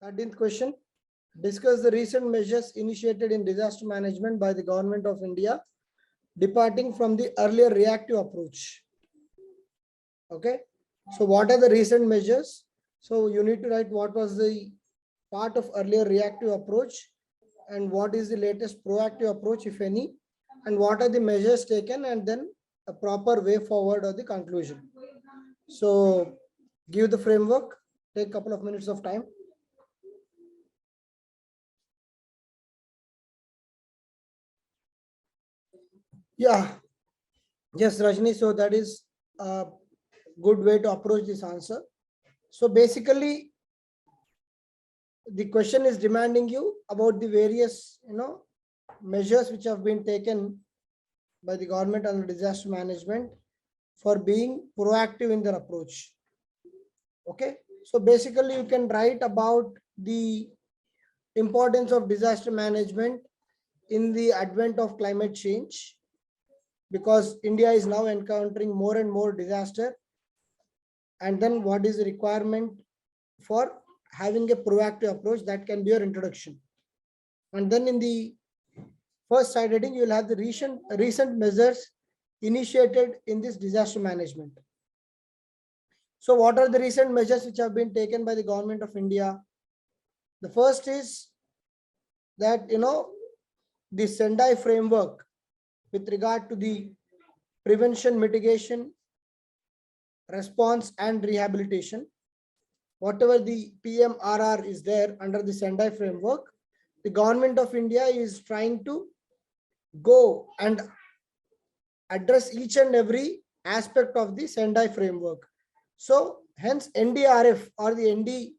13th question. Discuss the recent measures initiated in disaster management by the Government of India, departing from the earlier reactive approach. Okay. So what are the recent measures? So you need to write what was the part of earlier reactive approach and what is the latest proactive approach, if any, and what are the measures taken, and then a proper way forward or the conclusion. So give the framework, take a couple of minutes of time. Yeah, yes, Rajni. So that is a good way to approach this answer. So basically, the question is demanding you about the various, measures which have been taken by the government under disaster management for being proactive in their approach. Okay. So basically, you can write about the importance of disaster management in the advent of climate change, because India is now encountering more and more disaster. And then what is the requirement for having a proactive approach? That can be your introduction. And then in the first side heading, you will have the recent measures initiated in this disaster management. So what are the recent measures which have been taken by the Government of India? The first is that, the Sendai framework with regard to the prevention, mitigation, response and rehabilitation. Whatever the PMRR is there under the Sendai framework, the Government of India is trying to go and address each and every aspect of the Sendai framework. So hence NDRF or the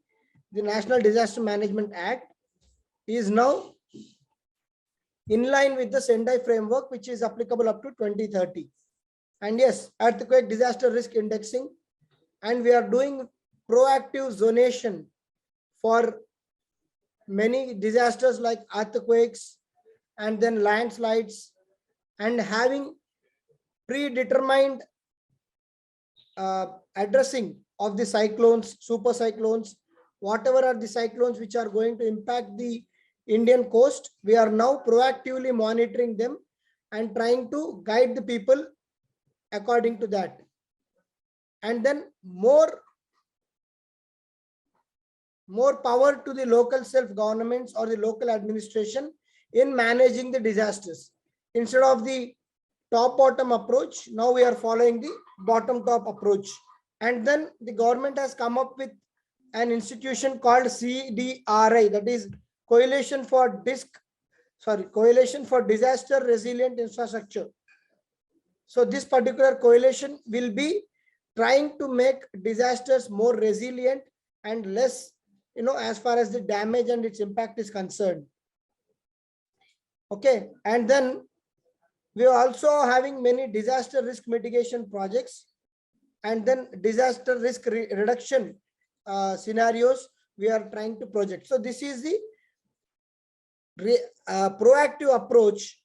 National Disaster Management Act is now in line with the Sendai framework, which is applicable up to 2030. And yes, earthquake disaster risk indexing, and we are doing proactive zonation for many disasters like earthquakes and then landslides, and having predetermined addressing of the cyclones, super cyclones, whatever are the cyclones which are going to impact the Indian coast. We are now proactively monitoring them and trying to guide the people according to that. And then more power to the local self-governments or the local administration in managing the disasters. Instead of the top-bottom approach, now we are following the bottom-top approach. And then the government has come up with an institution called CDRI, that is Coalition for Disaster Resilient Infrastructure. So this particular coalition will be trying to make disasters more resilient and less, as far as the damage and its impact is concerned. Okay. And then we are also having many disaster risk mitigation projects, and then disaster risk reduction scenarios we are trying to project. So this is the proactive approach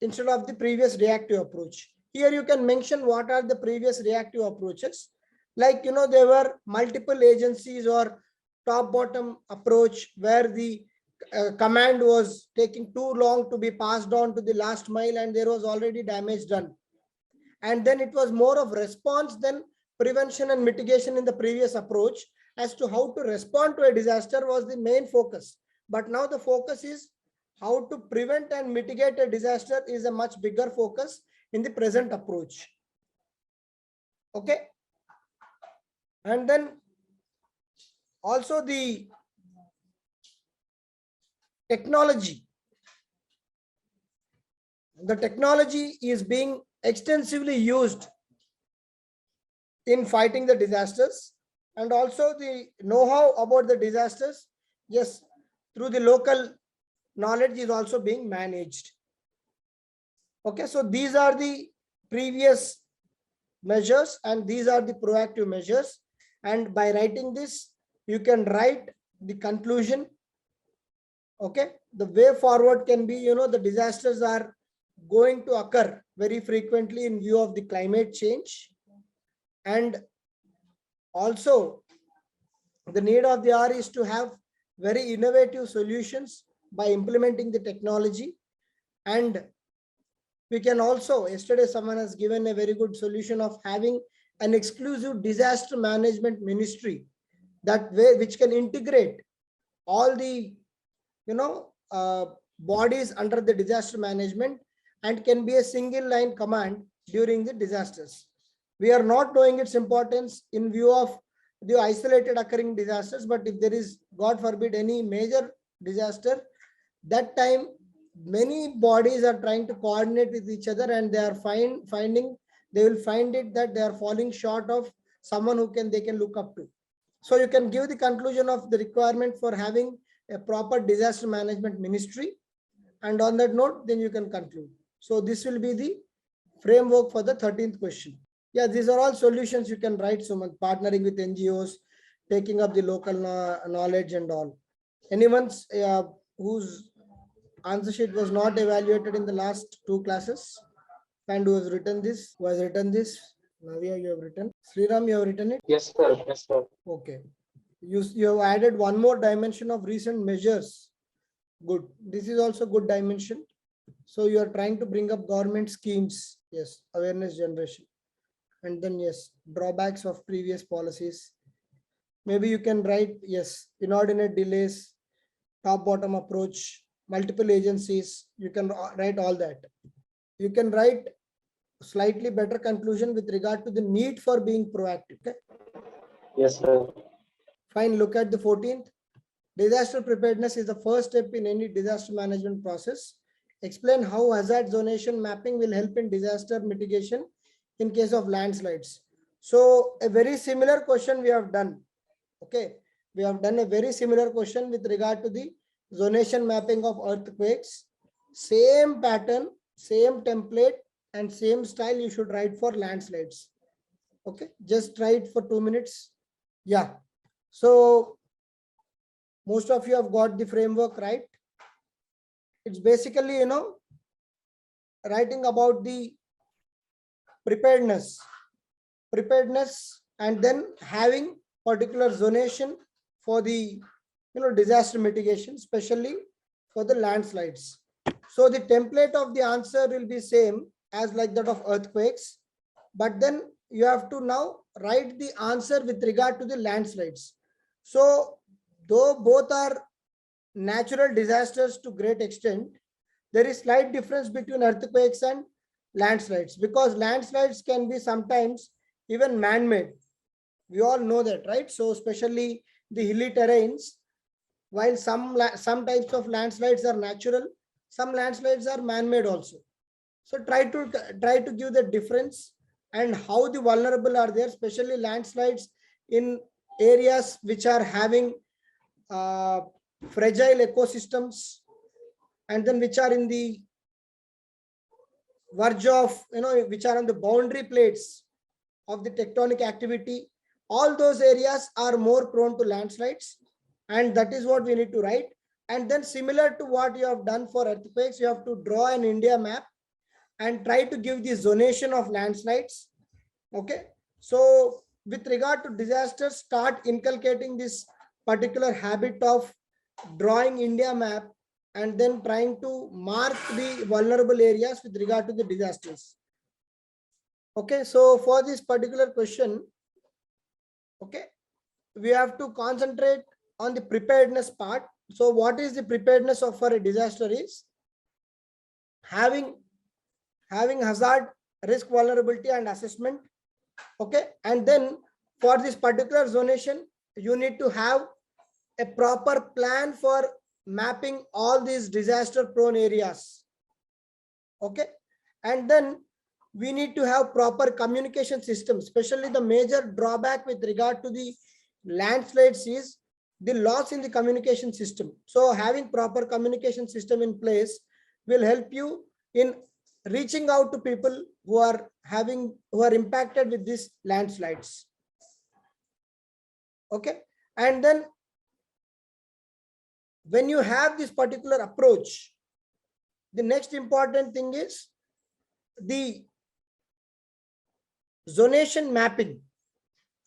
instead of the previous reactive approach. Here you can mention what are the previous reactive approaches. Like, there were multiple agencies or top-bottom approach where the command was taking too long to be passed on to the last mile and there was already damage done. And then it was more of response than prevention and mitigation in the previous approach. As to how to respond to a disaster was the main focus. But now the focus is how to prevent and mitigate a disaster is a much bigger focus in the present approach. Okay. And then also the technology. The technology is being extensively used in fighting the disasters, and also the know-how about the disasters, yes, through the local knowledge is also being managed. Okay, so these are the previous measures and these are the proactive measures. And by writing this, you can write the conclusion. Okay, the way forward can be, the disasters are going to occur very frequently in view of the climate change. And also the need of the hour is to have very innovative solutions by implementing the technology. And we can also, yesterday someone has given a very good solution of having an exclusive disaster management ministry, that way which can integrate all the bodies under the disaster management and can be a single line command during the disasters. We are not knowing its importance in view of the isolated occurring disasters, but if there is, God forbid, any major disaster, that time many bodies are trying to coordinate with each other, and they are they will find it that they are falling short of someone who they can look up to. So you can give the conclusion of the requirement for having a proper disaster management ministry, and on that note then you can conclude. So this will be the framework for the 13th question. Yeah, these are all solutions you can write, Sumant, partnering with NGOs, taking up the local knowledge and all. Anyone's whose answer sheet was not evaluated in the last 2 classes and who has written this? Navya, you have written. Sriram, you have written it? Yes, sir. Yes, sir. Okay. You have added one more dimension of recent measures. Good. This is also good dimension. So you are trying to bring up government schemes. Yes. Awareness generation. And then yes, drawbacks of previous policies. Maybe you can write, yes, inordinate delays, top-bottom approach, multiple agencies. You can write all that. You can write slightly better conclusion with regard to the need for being proactive. Okay? Yes, sir. Fine. Look at the 14th. Disaster preparedness is the first step in any disaster management process. Explain how hazard zonation mapping will help in disaster mitigation in case of landslides. So a very similar question we have done. Okay. We have done a very similar question with regard to the zonation mapping of earthquakes. Same pattern, same template, and same style you should write for landslides. Okay. Just write for 2 minutes. Yeah. So most of you have got the framework right. It's basically, writing about the preparedness, and then having particular zonation for the, disaster mitigation, especially for the landslides. So the template of the answer will be same as like that of earthquakes, but then you have to now write the answer with regard to the landslides. So though both are natural disasters to great extent, there is slight difference between earthquakes and landslides, because landslides can be sometimes even man-made. We all know that, right? So especially the hilly terrains, while some types of landslides are natural, some landslides are man-made also. So try to give the difference and how the vulnerable are there, especially landslides in areas which are having fragile ecosystems, and then which are in the verge of, which are on the boundary plates of the tectonic activity. All those areas are more prone to landslides, and that is what we need to write. And then similar to what you have done for earthquakes, you have to draw an India map and try to give the zonation of landslides. Okay. So with regard to disasters, start inculcating this particular habit of drawing India map and then trying to mark the vulnerable areas with regard to the disasters. Okay, so for this particular question, okay, we have to concentrate on the preparedness part. So what is the preparedness of for a disaster is having hazard, risk, vulnerability and assessment. Okay, and then for this particular zonation, you need to have a proper plan for mapping all these disaster prone areas. Okay, and then we need to have proper communication system. Especially the major drawback with regard to the landslides is the loss in the communication system. So having proper communication system in place will help you in reaching out to people who are impacted with these landslides. Okay, and then when you have this particular approach, the next important thing is the zonation mapping.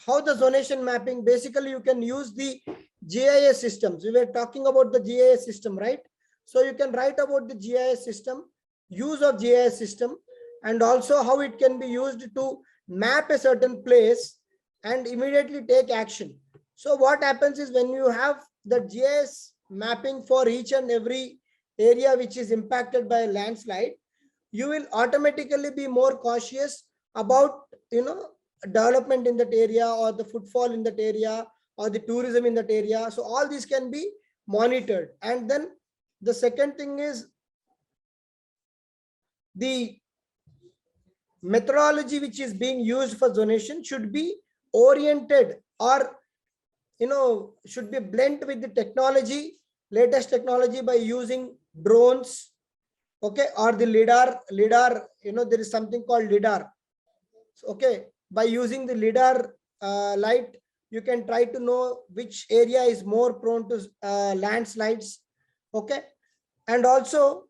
How the zonation mapping, basically you can use the GIS systems. We were talking about the GIS system, right? So you can write about the GIS system, use of GIS system, and also how it can be used to map a certain place and immediately take action. So what happens is when you have the GIS mapping for each and every area which is impacted by a landslide, you will automatically be more cautious about, development in that area, or the footfall in that area, or the tourism in that area. So all these can be monitored. And then the second thing is the methodology which is being used for zonation should be oriented, or should be blended with the technology, latest technology, by using drones, okay, or the lidar, there is something called lidar. Okay, by using the lidar light, you can try to know which area is more prone to landslides. Okay, and also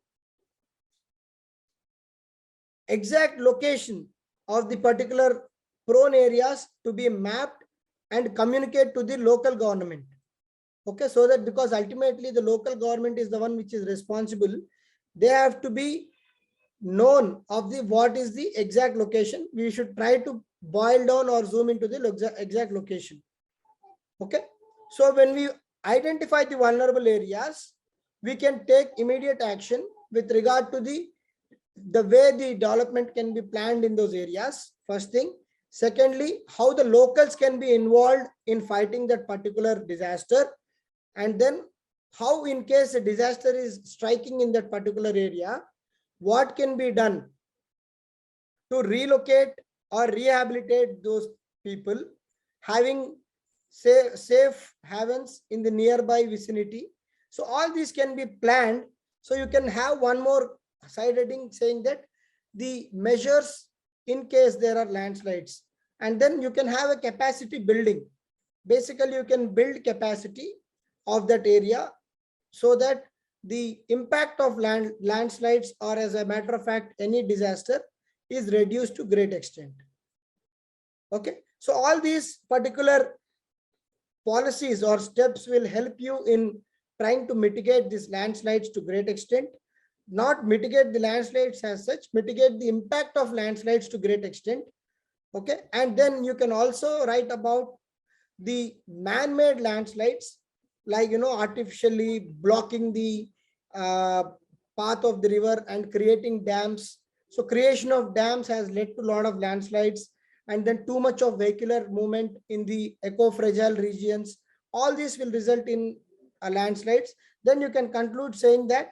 exact location of the particular prone areas to be mapped and communicate to the local government. Okay, so that, because ultimately the local government is the one which is responsible, they have to be known of the what is the exact location. We should try to boil down or zoom into the exact location. Okay, so when we identify the vulnerable areas, we can take immediate action with regard to the way the development can be planned in those areas, first thing. Secondly, how the locals can be involved in fighting that particular disaster. And then how, in case a disaster is striking in that particular area, what can be done to relocate or rehabilitate those people, having safe havens in the nearby vicinity. So all these can be planned. So you can have one more side heading saying that the measures in case there are landslides, and then you can have a capacity building. Basically, you can build capacity of that area so that the impact of landslides, or as a matter of fact any disaster, is reduced to great extent. Okay, so all these particular policies or steps will help you in trying to mitigate these landslides to great extent. Not mitigate the landslides as such, mitigate the impact of landslides to great extent. Okay, and then you can also write about the man-made landslides, like artificially blocking the path of the river and creating dams. So creation of dams has led to a lot of landslides, and then too much of vehicular movement in the eco-fragile regions. All this will result in landslides. Then you can conclude saying that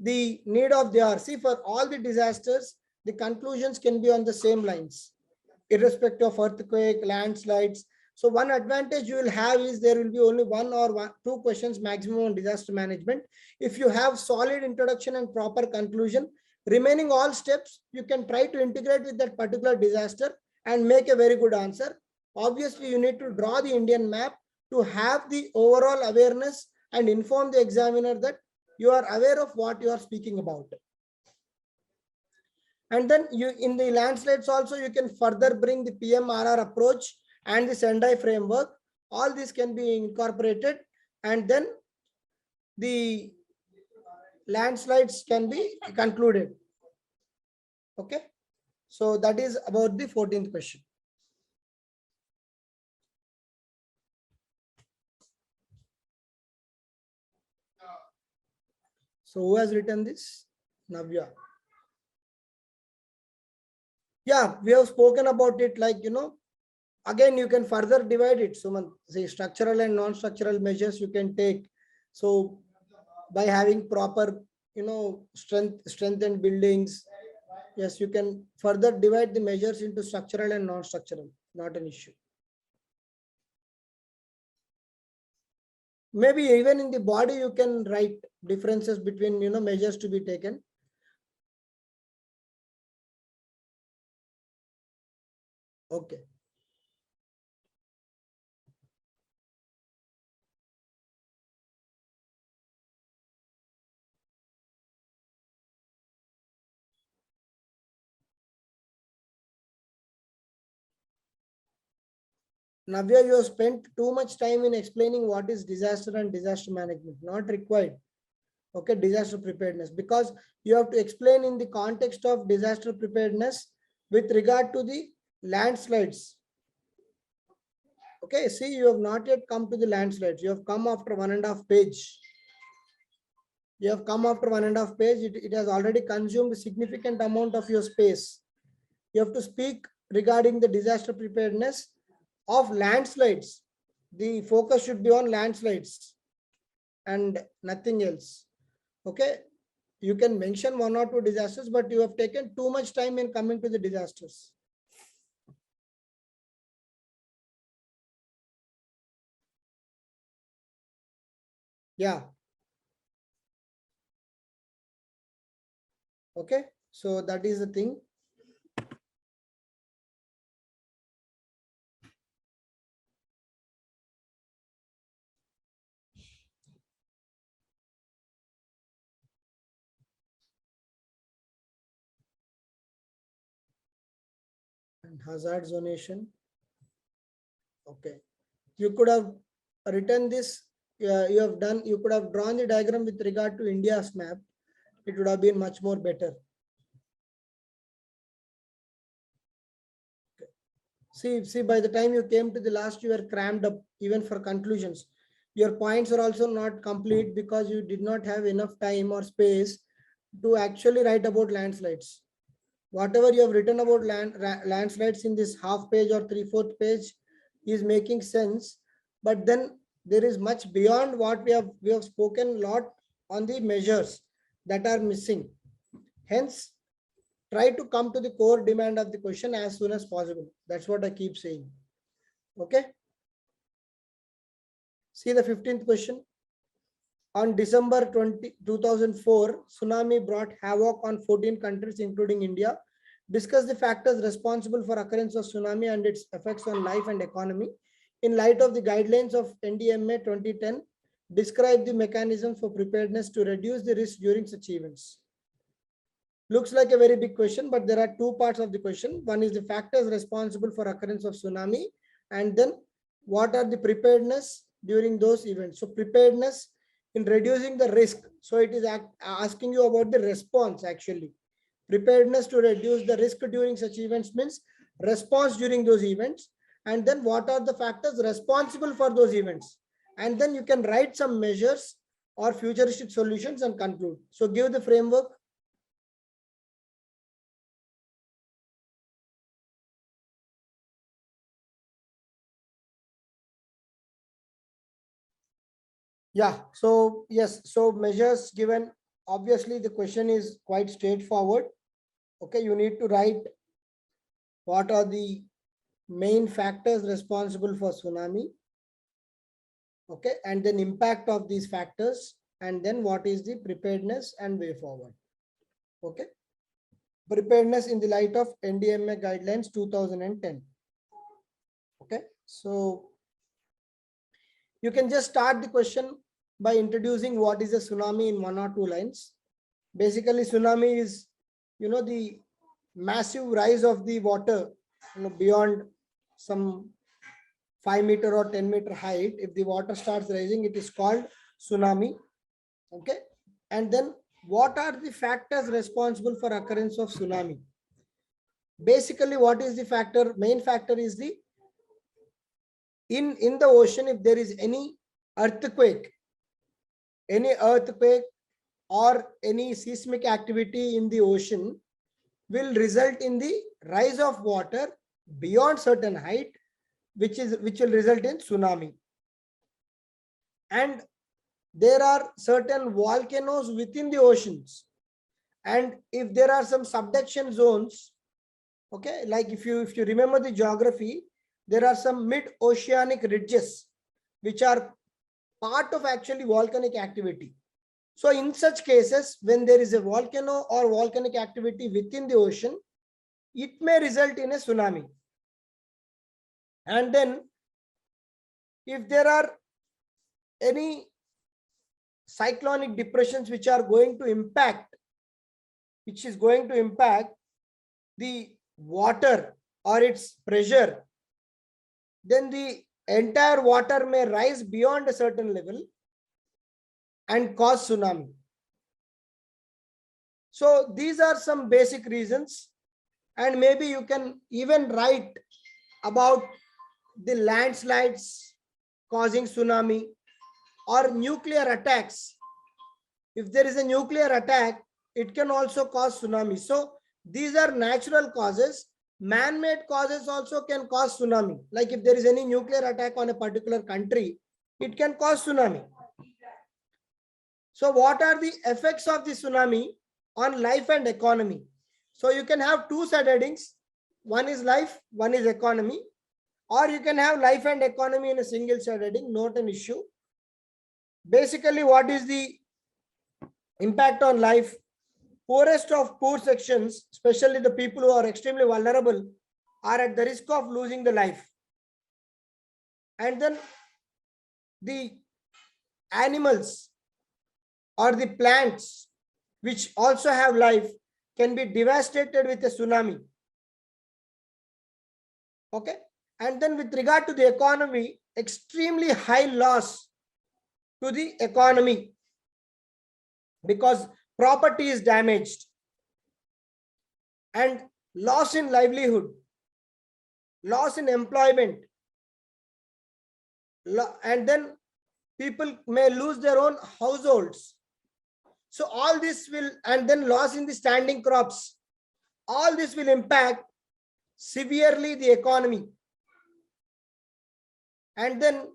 the need of the hour. See, for all the disasters, the conclusions can be on the same lines, irrespective of earthquake, landslides. So one advantage you will have is there will be only one or two questions maximum on disaster management. If you have solid introduction and proper conclusion, remaining all steps, you can try to integrate with that particular disaster and make a very good answer. Obviously, you need to draw the Indian map to have the overall awareness and inform the examiner that you are aware of what you are speaking about. And then you, in the landslides also, you can further bring the PMRR approach and the Sendai framework. All this can be incorporated, and then the landslides can be concluded. Okay, so that is about the 14th question. So who has written this? Navya. Yeah, we have spoken about it, like, again, you can further divide it. So say structural and non-structural measures you can take. So by having proper, strengthened buildings, yes, you can further divide the measures into structural and non-structural, not an issue. Maybe even in the body, you can write differences between, measures to be taken. Okay. Navya, you have spent too much time in explaining what is disaster and disaster management. Not required. Okay, disaster preparedness, because you have to explain in the context of disaster preparedness with regard to the landslides. Okay, see, you have not yet come to the landslides. You have come after 1.5 page. You have come after 1.5 page. It has already consumed a significant amount of your space. You have to speak regarding the disaster preparedness of landslides. The focus should be on landslides and nothing else. Okay, you can mention 1 or 2 disasters, but you have taken too much time in coming to the disasters. Yeah. Okay, so that is the thing. And hazard zonation. Okay, you could have written this. You could have drawn the diagram with regard to India's map. It would have been much more better. Okay. See, by the time you came to the last, you were crammed up even for conclusions. Your points are also not complete because you did not have enough time or space to actually write about landslides. Whatever you have written about landslides in this half page or 3/4 page is making sense, but then there is much beyond what we have spoken a lot on the measures that are missing. Hence, try to come to the core demand of the question as soon as possible. That's what I keep saying. Okay. See the 15th question. On December 2004, tsunami brought havoc on 14 countries, including India. Discuss the factors responsible for occurrence of tsunami and its effects on life and economy. In light of the guidelines of NDMA 2010, describe the mechanisms for preparedness to reduce the risk during such events. Looks like a very big question, but there are 2 parts of the question. One is the factors responsible for occurrence of tsunami, and then what are the preparedness during those events. So preparedness in reducing the risk. So it is asking you about the response actually. Preparedness to reduce the risk during such events means response during those events. And then what are the factors responsible for those events? And then you can write some measures or futuristic solutions and conclude. So give the framework. Yeah, so yes, so measures given, obviously the question is quite straightforward. Okay, you need to write what are the main factors responsible for tsunami. Okay, and then impact of these factors, and then what is the preparedness and way forward. Okay, preparedness in the light of NDMA guidelines 2010. Okay, so you can just start the question by introducing what is a tsunami in 1 or 2 lines. Basically, tsunami is, the massive rise of the water, beyond some 5-meter or 10-meter height. If the water starts rising, it is called tsunami. Okay, and then what are the factors responsible for occurrence of tsunami? Basically, what is the factor? Main factor is the in the ocean, if there is any earthquake or any seismic activity in the ocean will result in the rise of water beyond certain height, which will result in tsunami. And there are certain volcanoes within the oceans, and if there are some subduction zones, okay, like if you remember the geography, there are some mid-oceanic ridges which are part of actually volcanic activity. So in such cases, when there is a volcano or volcanic activity within the ocean, it may result in a tsunami. And then if there are any cyclonic depressions which is going to impact the water or its pressure then the entire water may rise beyond a certain level and cause tsunami. So these are some basic reasons, and maybe you can even write about the landslides causing tsunami or nuclear attacks. If there is a nuclear attack, it can also cause tsunami. So these are natural causes. Man-made causes also can cause tsunami. Like if there is any nuclear attack on a particular country, it can cause tsunami. So what are the effects of the tsunami on life and economy? So you can have two subheadings. One is life, one is economy. Or you can have life and economy in a single subheading, not an issue. Basically, what is the impact on life? Poorest of poor sections, especially the people who are extremely vulnerable, are at the risk of losing the life. And then the animals or the plants which also have life can be devastated with a tsunami. Okay. And then with regard to the economy, extremely high loss to the economy because property is damaged, and loss in livelihood, loss in employment, and then people may lose their own households. So all this will, and then loss in the standing crops, all this will impact severely the economy. And then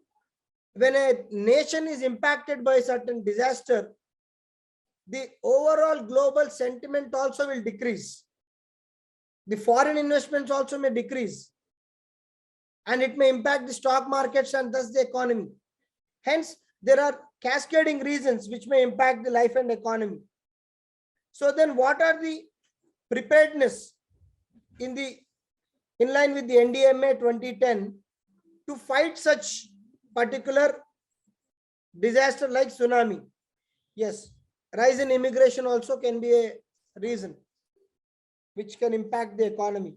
when a nation is impacted by a certain disaster, the overall global sentiment also will decrease. The foreign investments also may decrease, and it may impact the stock markets and thus the economy. Hence, there are cascading reasons which may impact the life and economy. So then what are the preparedness in line with the NDMA 2010 to fight such particular disaster like tsunami? Yes, rise in immigration also can be a reason which can impact the economy.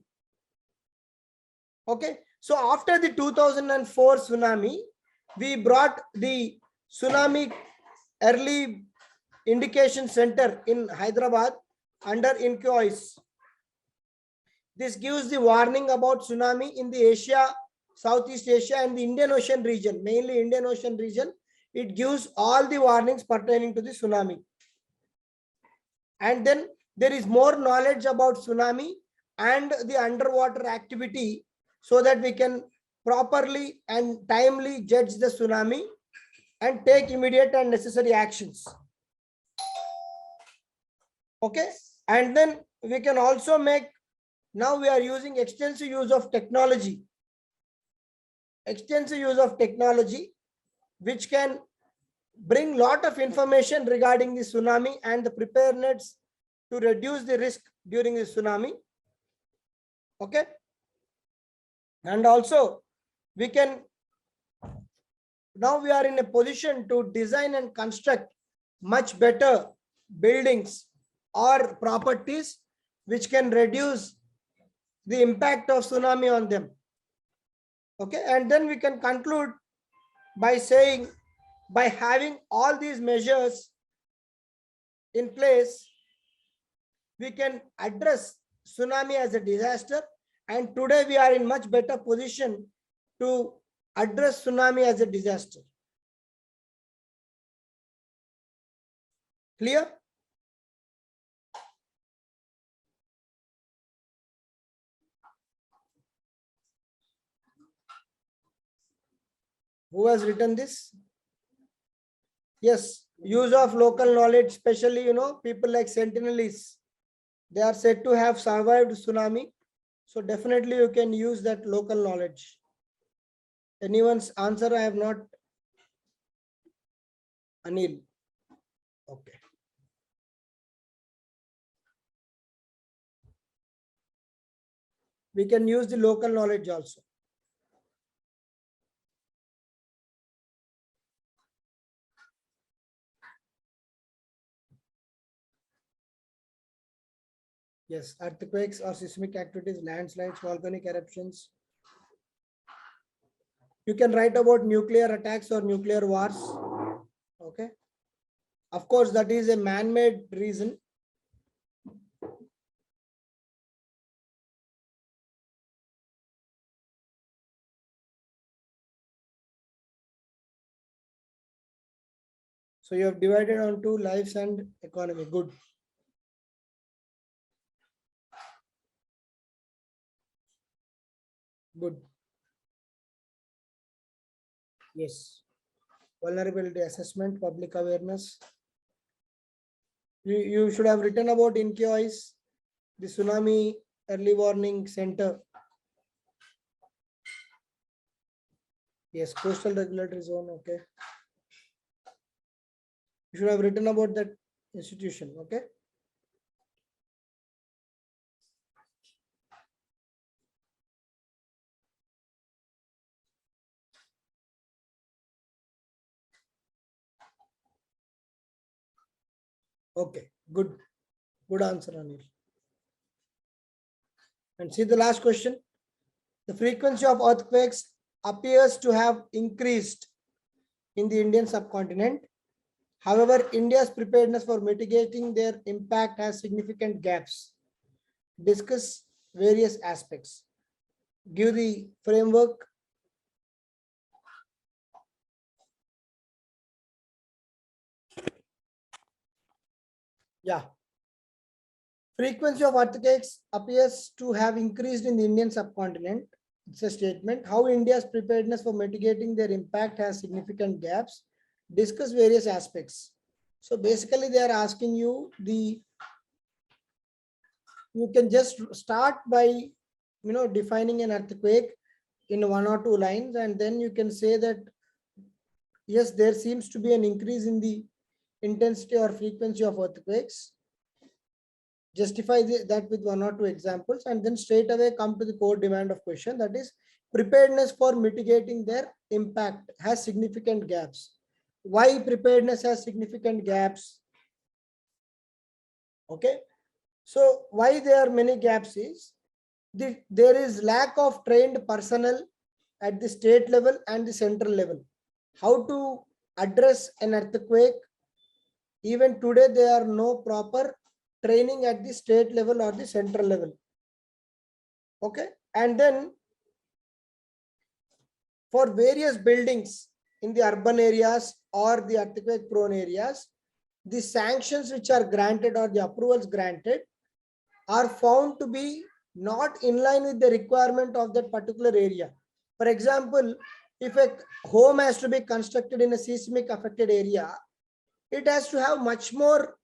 Okay, so after the 2004 tsunami, we brought the Tsunami Early Indication Center in Hyderabad under INCOIS. This gives the warning about tsunami in the Asia, Southeast Asia and the Indian Ocean region, mainly Indian Ocean region. It gives all the warnings pertaining to the tsunami. And then there is more knowledge about tsunami and the underwater activity so that we can properly and timely judge the tsunami and take immediate and necessary actions. Okay, and then we can also make, now we are using extensive use of technology, which can bring lot of information regarding the tsunami and the preparedness to reduce the risk during the tsunami. Okay, and also we can, now we are in a position to design and construct much better buildings or properties which can reduce the impact of tsunami on them. Okay, and then we can conclude by saying, by having all these measures in place, we can address tsunami as a disaster, and today we are in much better position to address tsunami as a disaster. Clear? Who has written this? Yes, use of local knowledge, especially, people like Sentinelists. They are said to have survived tsunami. So definitely you can use that local knowledge. Anyone's answer I have not? Anil. Okay. We can use the local knowledge also. Yes, earthquakes or seismic activities, landslides, volcanic eruptions. You can write about nuclear attacks or nuclear wars. Okay. Of course, that is a man-made reason. So you have divided on two, lives and economy. Good. Good. Yes. Vulnerability assessment, public awareness. You should have written about INCOIS, the Tsunami Early Warning Center. Yes, Coastal Regulatory Zone. Okay. You should have written about that institution. Okay. Okay. Good. Good answer, Anil. And see the last question. The frequency of earthquakes appears to have increased in the Indian subcontinent. However, India's preparedness for mitigating their impact has significant gaps. Discuss various aspects. Give the framework. Yeah. Frequency of earthquakes appears to have increased in the Indian subcontinent. It's a statement. How India's preparedness for mitigating their impact has significant gaps. Discuss various aspects. So basically they are asking you you can just start by defining an earthquake in 1 or 2 lines, and then you can say that yes, there seems to be an increase in the intensity or frequency of earthquakes. Justify that with 1 or 2 examples, and then straight away come to the core demand of question, that is preparedness for mitigating their impact has significant gaps. Why preparedness has significant gaps? Okay, so why there are many gaps is there is lack of trained personnel at the state level and the central level. How to address an earthquake? Even today there are no proper training at the state level or the central level. Okay, and then for various buildings in the urban areas or the earthquake prone areas, the sanctions which are granted or the approvals granted are found to be not in line with the requirement of that particular area. For example, if a home has to be constructed in a seismic affected area, it has to have much more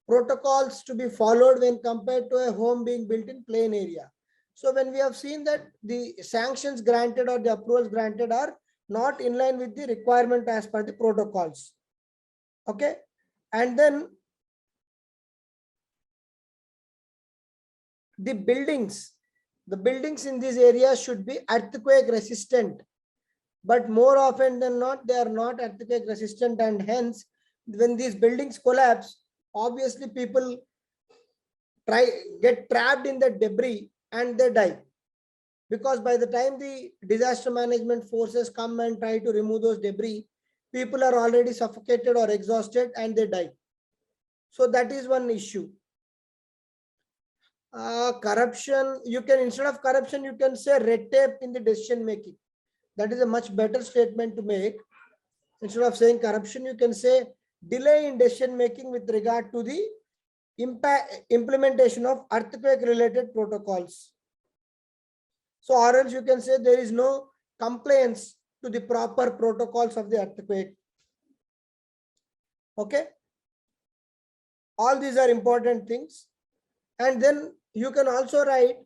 protocols to be followed when compared to a home being built in plain area. So when we have seen that the sanctions granted or the approvals granted are not in line with the requirement as per the protocols. Okay, and then the buildings in these areas should be earthquake resistant, but more often than not they are not earthquake resistant, and hence when these buildings collapse, obviously people get trapped in the debris and they die, because by the time the disaster management forces come and try to remove those debris, people are already suffocated or exhausted and they die. So that is one issue. Corruption, you can, instead of corruption, you can say red tape in the decision making. That is a much better statement to make. Instead of saying corruption, you can say delay in decision making with regard to the implementation of earthquake related protocols. So or else you can say there is no compliance to the proper protocols of the earthquake. Okay, all these are important things. And then you can also write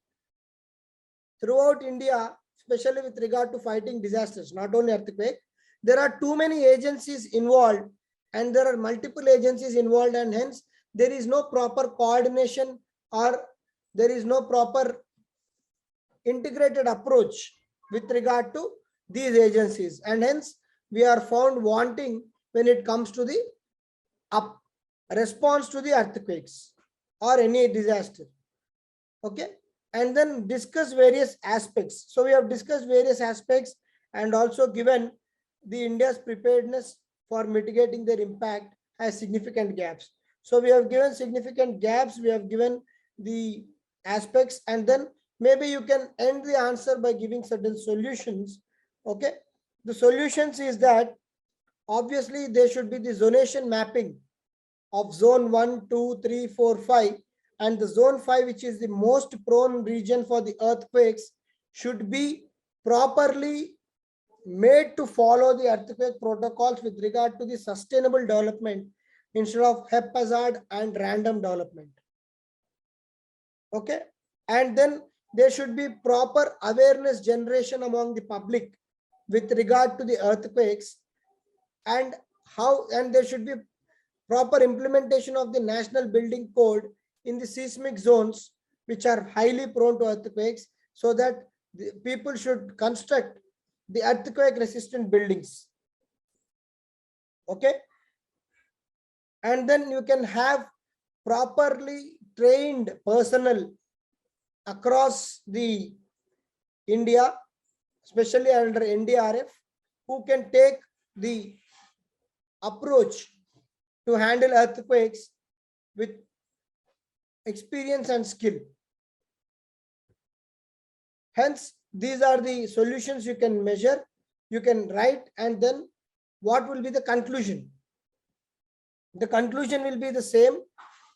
throughout India, especially with regard to fighting disasters, not only earthquake, there are too many agencies involved and there are multiple agencies involved, and hence there is no proper coordination or there is no proper integrated approach with regard to these agencies, and hence we are found wanting when it comes to the response to the earthquakes or any disaster. Okay, and then discuss various aspects. So we have discussed various aspects and also given the India's preparedness for mitigating their impact has significant gaps. So we have given significant gaps, we have given the aspects, and then maybe you can end the answer by giving certain solutions. Okay, the solutions is that obviously there should be the zonation mapping of zone 1, 2, 3, 4, 5, and the zone 5, which is the most prone region for the earthquakes, should be properly made to follow the earthquake protocols with regard to the sustainable development instead of haphazard and random development. Okay, and then there should be proper awareness generation among the public with regard to the earthquakes, and there should be proper implementation of the national building code in the seismic zones which are highly prone to earthquakes, so that the people should construct the earthquake resistant buildings. Okay, and then you can have properly trained personnel across the India, especially under NDRF, who can take the approach to handle earthquakes with experience and skill. Hence, these are the solutions you can measure, you can write, and then what will be the conclusion? The conclusion will be the same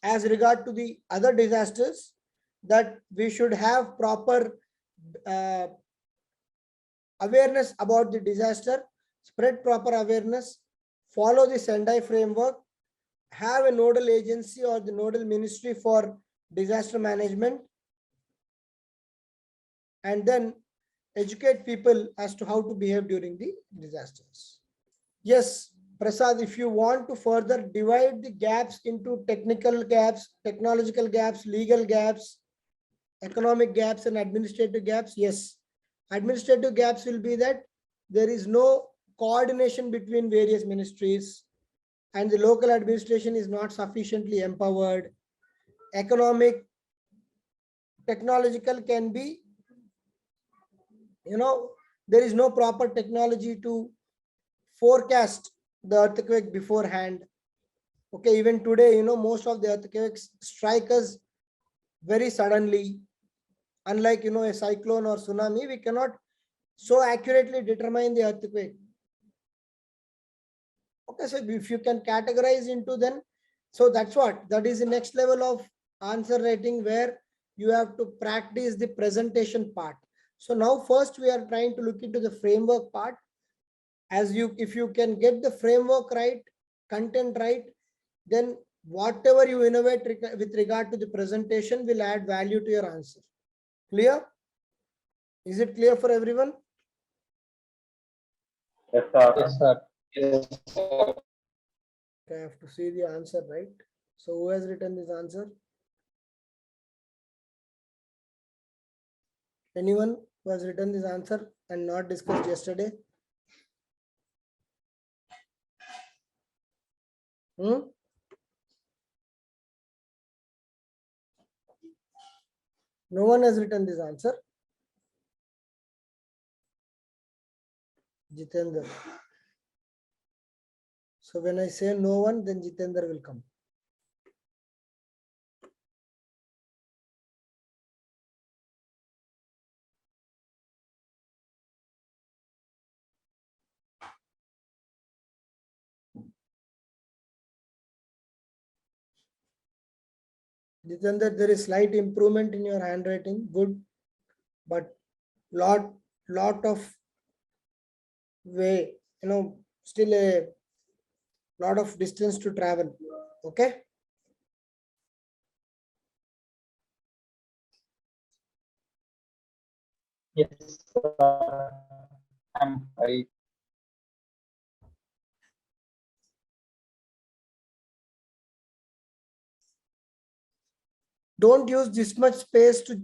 as regard to the other disasters, that we should have proper awareness about the disaster, spread proper awareness, follow the Sendai framework, have a nodal agency or the nodal ministry for disaster management, and then educate people as to how to behave during the disasters. Yes, Prasad, if you want to further divide the gaps into technical gaps, technological gaps, legal gaps, economic gaps, and administrative gaps, yes. Administrative gaps will be that there is no coordination between various ministries and the local administration is not sufficiently empowered. Economic, technological can be, there is no proper technology to forecast the earthquake beforehand. Okay, even today, most of the earthquakes strike us very suddenly. Unlike, a cyclone or tsunami, we cannot so accurately determine the earthquake. Okay, so if you can categorize into then, so that is the next level of answer writing, where you have to practice the presentation part. So now first we are trying to look into the framework part. If you can get the framework right, content right, then whatever you innovate with regard to the presentation will add value to your answer. Clear? Is it clear for everyone? Yes, sir. Yes, sir. Yes, sir. I have to see the answer, right? So who has written this answer? Anyone who has written this answer and not discussed yesterday? No one has written this answer. Jitendra. So when I say no one, then Jitendra will come. Jitendra, there is slight improvement in your handwriting. Good, but lot of way, still a lot of distance to travel. Okay. Yes, sir. I'm right. Don't use this much space to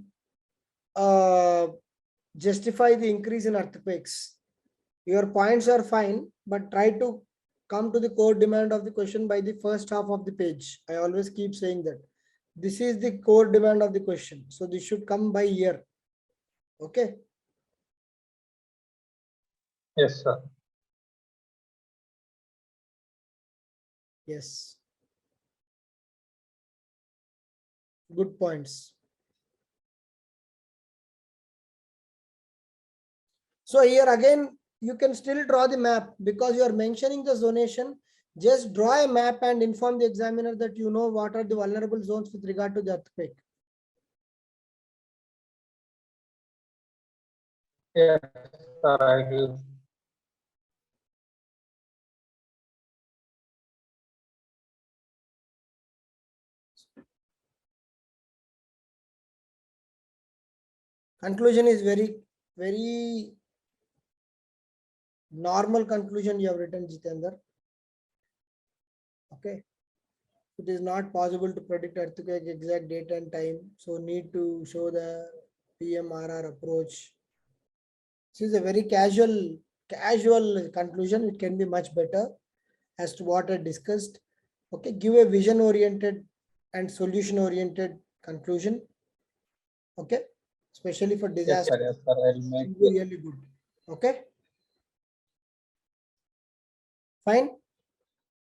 justify the increase in earthquakes. Your points are fine, but try to come to the core demand of the question by the first half of the page. I always keep saying that. This is the core demand of the question. So this should come by year. Okay. Yes, sir. Yes. Good points. So here again, you can still draw the map because you are mentioning the zonation. Just draw a map and inform the examiner that you know what are the vulnerable zones with regard to the earthquake. Yes, sir, I will. Conclusion is very normal conclusion you have written, Jitendra. Okay. It is not possible to predict earthquake exact date and time. So need to show the PMRR approach. This is a very casual conclusion. It can be much better as to what I discussed. Okay, give a vision oriented and solution oriented conclusion. Okay, especially for Yes, disaster. sir. Yes, sir. I'll make Really good. Okay, fine.